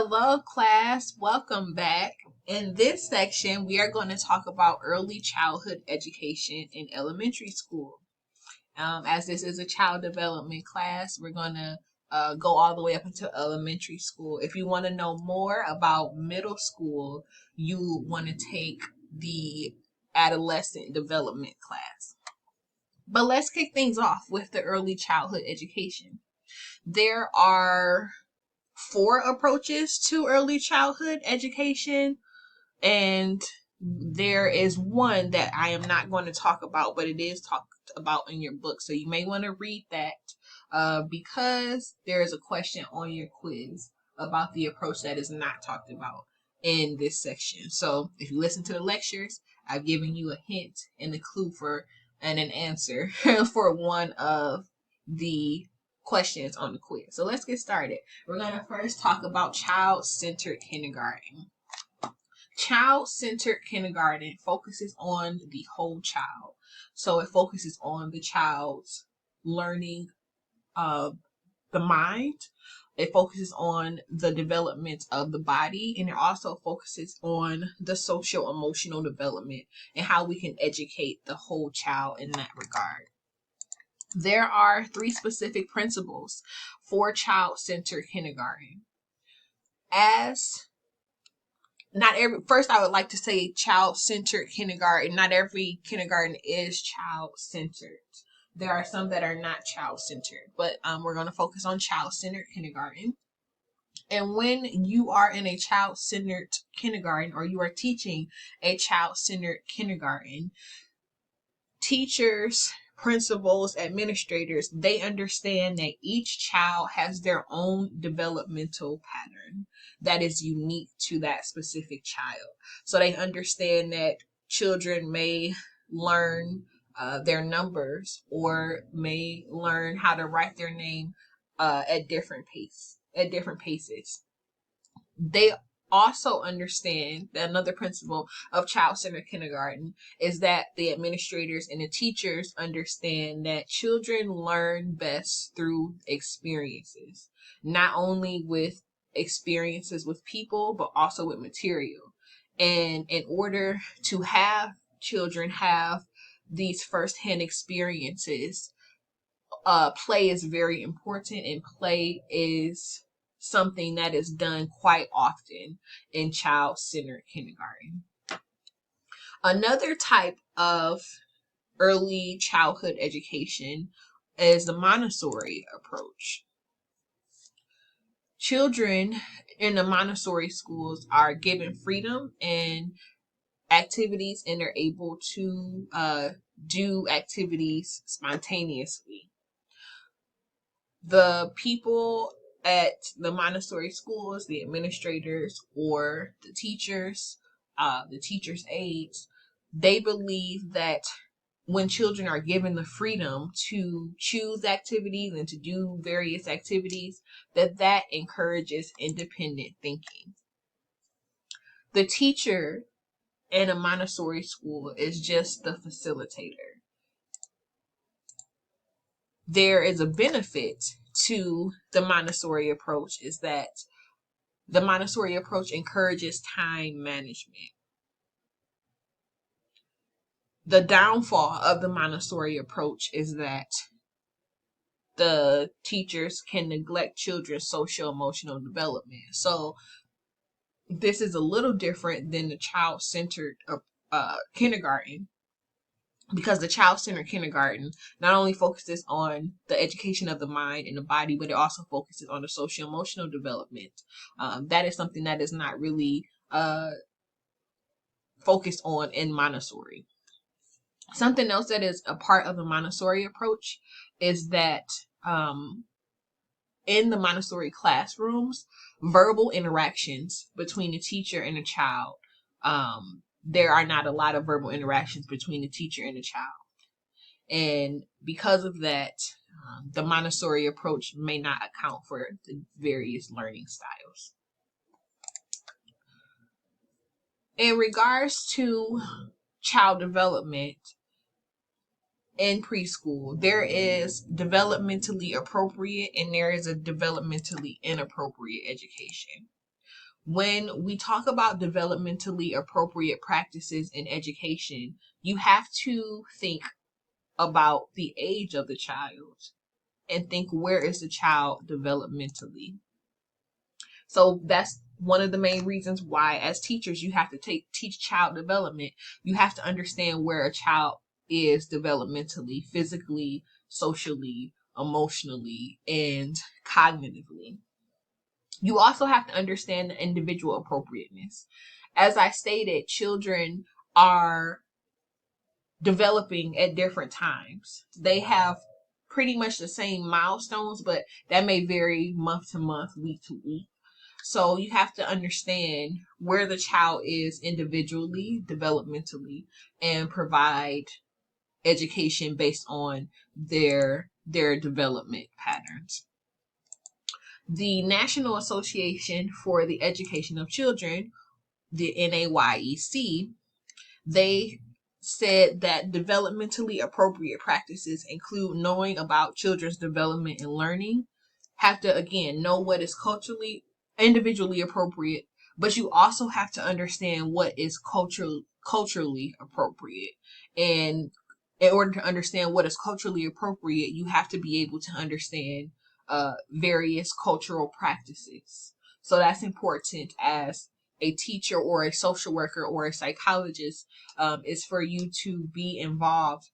Hello, class. Welcome back. In this section, we are going to talk about early childhood education in elementary school. As this is a child development class, we're going to go all the way up into elementary school. If you want to know more about middle school, you want to take the adolescent development class. But let's kick things off with the early childhood education. There are four approaches to early childhood education, and there is one that I am not going to talk about, but it is talked about in your book, so you may want to read that because there is a question on your quiz about the approach that is not talked about in this section. So if you listen to the lectures, I've given you a hint and a clue for and an answer for one of the questions on the quiz. So let's get started. We're going to first talk about child-centered kindergarten. Child-centered kindergarten focuses on the whole child. So it focuses on the child's learning of the mind. It focuses on the development of the body, and it also focuses on the social emotional development and how we can educate the whole child in that regard. There are three specific principles for child-centered kindergarten. First I would like to say child-centered kindergarten. Not every kindergarten is child-centered. There are some that are not child-centered, but we're going to focus on child-centered kindergarten. And when you are in a child-centered kindergarten, or you are teaching a child-centered kindergarten, teachers, principals, administrators, they understand that each child has their own developmental pattern that is unique to that specific child. So they understand that children may learn their numbers or may learn how to write their name at different paces. They also understand that another principle of child-centered kindergarten is that the administrators and the teachers understand that children learn best through experiences, not only with experiences with people, but also with material. And in order to have children have these firsthand experiences, play is very important, and play is something that is done quite often in child-centered kindergarten. Another type of early childhood education is the Montessori approach. Children in the Montessori schools are given freedom and activities, and they're able to do activities spontaneously. The people at the Montessori schools, the administrators or the teachers' aides, they believe that when children are given the freedom to choose activities and to do various activities, that encourages independent thinking. The teacher in a Montessori school is just the facilitator. There is a benefit to the Montessori approach, is that the Montessori approach encourages time management. The downfall of the Montessori approach is that the teachers can neglect children's social emotional development. So this is a little different than the child-centered kindergarten, because the child-centered kindergarten not only focuses on the education of the mind and the body, but it also focuses on the social emotional development. That is something that is not really focused on in Montessori. Something else that is a part of the Montessori approach is that in the Montessori classrooms, verbal interactions between the teacher and the child, there are not a lot of verbal interactions between the teacher and the child. And because of that, the Montessori approach may not account for the various learning styles. In regards to child development in preschool, there is developmentally appropriate and there is a developmentally inappropriate education. When we talk about developmentally appropriate practices in education, you have to think about the age of the child and think, where is the child developmentally? So that's one of the main reasons why, as teachers, you have to teach child development. You have to understand where a child is developmentally, physically, socially, emotionally, and cognitively. You also have to understand the individual appropriateness. As I stated, children are developing at different times. They have pretty much the same milestones, but that may vary month to month, week to week. So you have to understand where the child is individually, developmentally, and provide education based on their development patterns. The National Association for the Education of Children, the NAYEC, they said that developmentally appropriate practices include knowing about children's development and learning. Have to, again, know what is culturally, individually appropriate, but you also have to understand what is culturally appropriate. And in order to understand what is culturally appropriate, you have to be able to understand various cultural practices. So that's important as a teacher or a social worker or a psychologist, is for you to be involved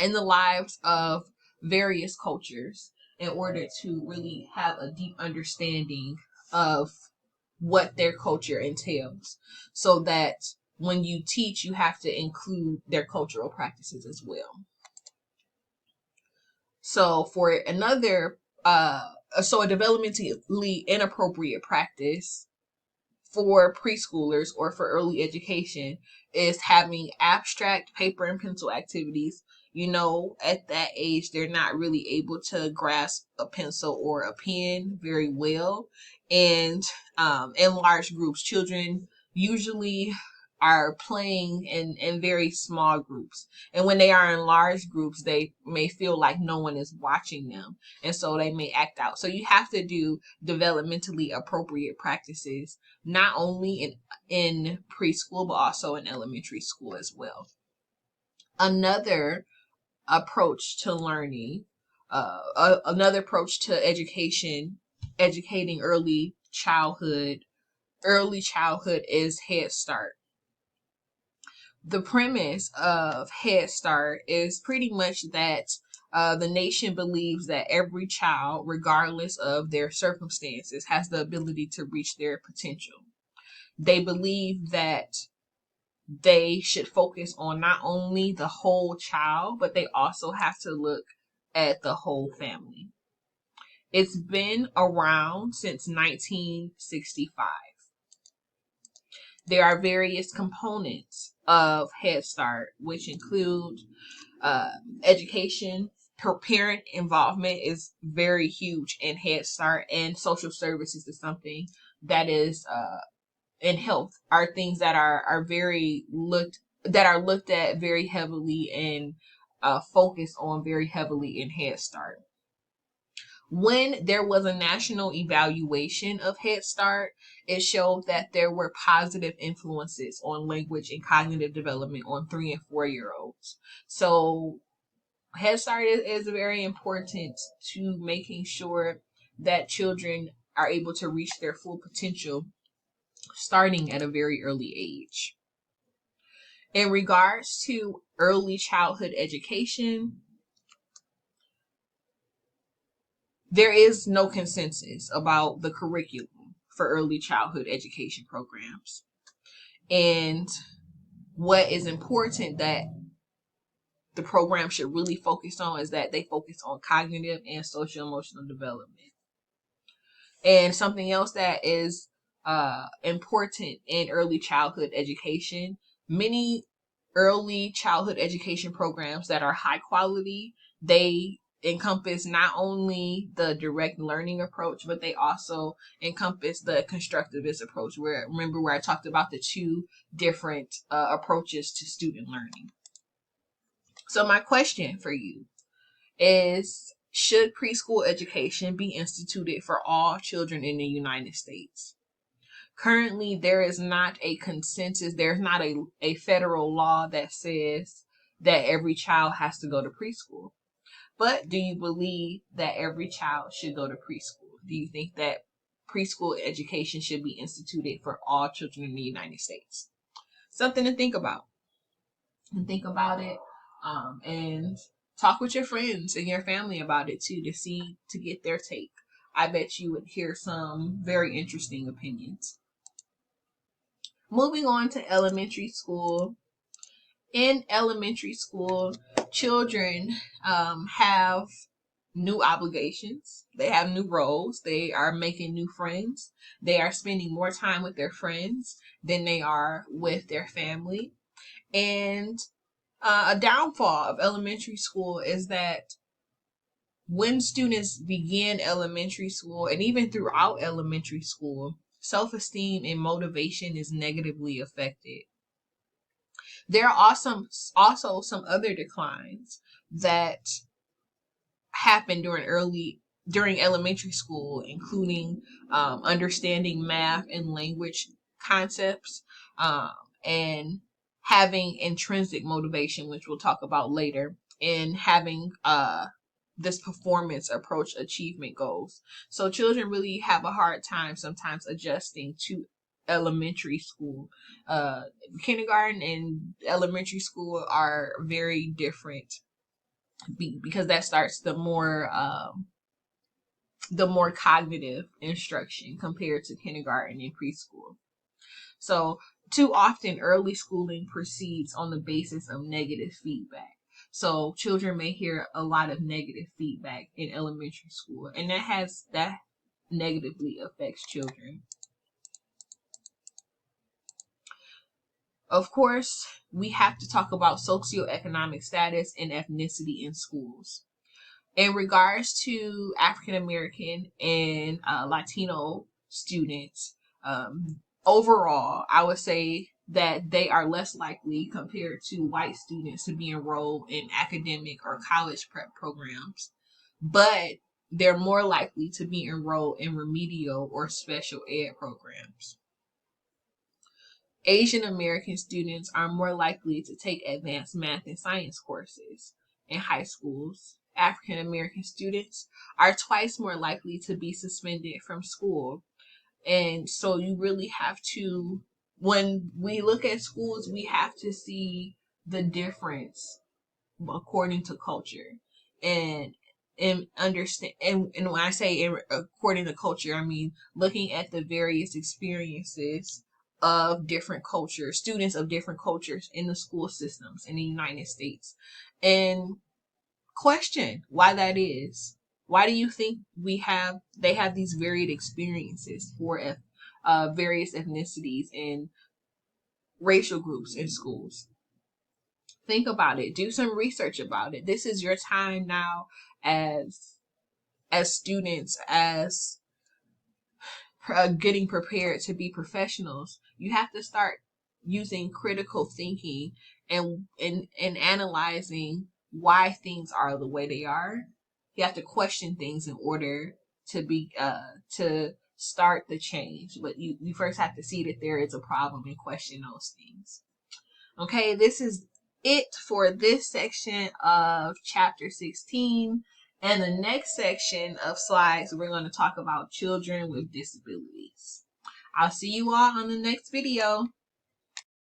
in the lives of various cultures in order to really have a deep understanding of what their culture entails, so that when you teach, you have to include their cultural practices as well. So for another, so a developmentally inappropriate practice for preschoolers or for early education is having abstract paper and pencil activities. At that age, they're not really able to grasp a pencil or a pen very well. And in large groups, children usually are playing in very small groups. And when they are in large groups, they may feel like no one is watching them. And so they may act out. So you have to do developmentally appropriate practices, not only in preschool, but also in elementary school as well. Another approach to learning, another approach to educating early childhood is Head Start. The premise of Head Start is pretty much that the nation believes that every child, regardless of their circumstances, has the ability to reach their potential. They believe that they should focus on not only the whole child, but they also have to look at the whole family. It's been around since 1965. There are various components of Head Start, which include education. Parent involvement is very huge in Head Start, and social services is something that is in health are things that are looked at very heavily and focused on very heavily in Head Start. When there was a national evaluation of Head Start, it showed that there were positive influences on language and cognitive development on 3 and 4-year-olds. So Head Start is very important to making sure that children are able to reach their full potential starting at a very early age. In regards to early childhood education, there is no consensus about the curriculum for early childhood education programs. And what is important that the program should really focus on is that they focus on cognitive and social emotional development. And something else that is important in early childhood education, many early childhood education programs that are high quality, they encompass not only the direct learning approach, but they also encompass the constructivist approach, remember where I talked about the two different approaches to student learning. So my question for you is, should preschool education be instituted for all children in the United States? Currently, there is not a consensus, there's not a federal law that says that every child has to go to preschool. But do you believe that every child should go to preschool? Do you think that preschool education should be instituted for all children in the United States? Something to think about. And think about it, and talk with your friends and your family about it too, to get their take. I bet you would hear some very interesting opinions. Moving on to elementary school. In elementary school, children have new obligations. They have new roles. They are making new friends. They are spending more time with their friends than they are with their family. And a downfall of elementary school is that when students begin elementary school and even throughout elementary school, self-esteem and motivation is negatively affected. There are also some other declines that happen during elementary school, including understanding math and language concepts, and having intrinsic motivation, which we'll talk about later, and having this performance approach achievement goals. So children really have a hard time sometimes adjusting to elementary school. Kindergarten and elementary school are very different because that starts the more cognitive instruction compared to kindergarten and preschool. So too often early schooling proceeds on the basis of negative feedback. So children may hear a lot of negative feedback in elementary school, and that negatively affects children. Of course, we have to talk about socioeconomic status and ethnicity in schools. In regards to African American and Latino students, overall, I would say that they are less likely compared to white students to be enrolled in academic or college prep programs, but they're more likely to be enrolled in remedial or special ed programs. Asian American students are more likely to take advanced math and science courses in high schools. African American students are twice more likely to be suspended from school. And so you really have to, when we look at schools, we have to see the difference according to culture. And understand, and when I say according to culture, I mean looking at the various experiences of different cultures, students of different cultures in the school systems in the United States, and question why that is. Why do you think they have these varied experiences for various ethnicities and racial groups in schools? Think about it. Do some research about it. This is your time now as students, as getting prepared to be professionals. You have to start using critical thinking and analyzing why things are the way they are. You have to question things in order to start the change. But you first have to see that there is a problem and question those things. Okay, this is it for this section of chapter 16. And the next section of slides, we're going to talk about children with disabilities. I'll see you all on the next video.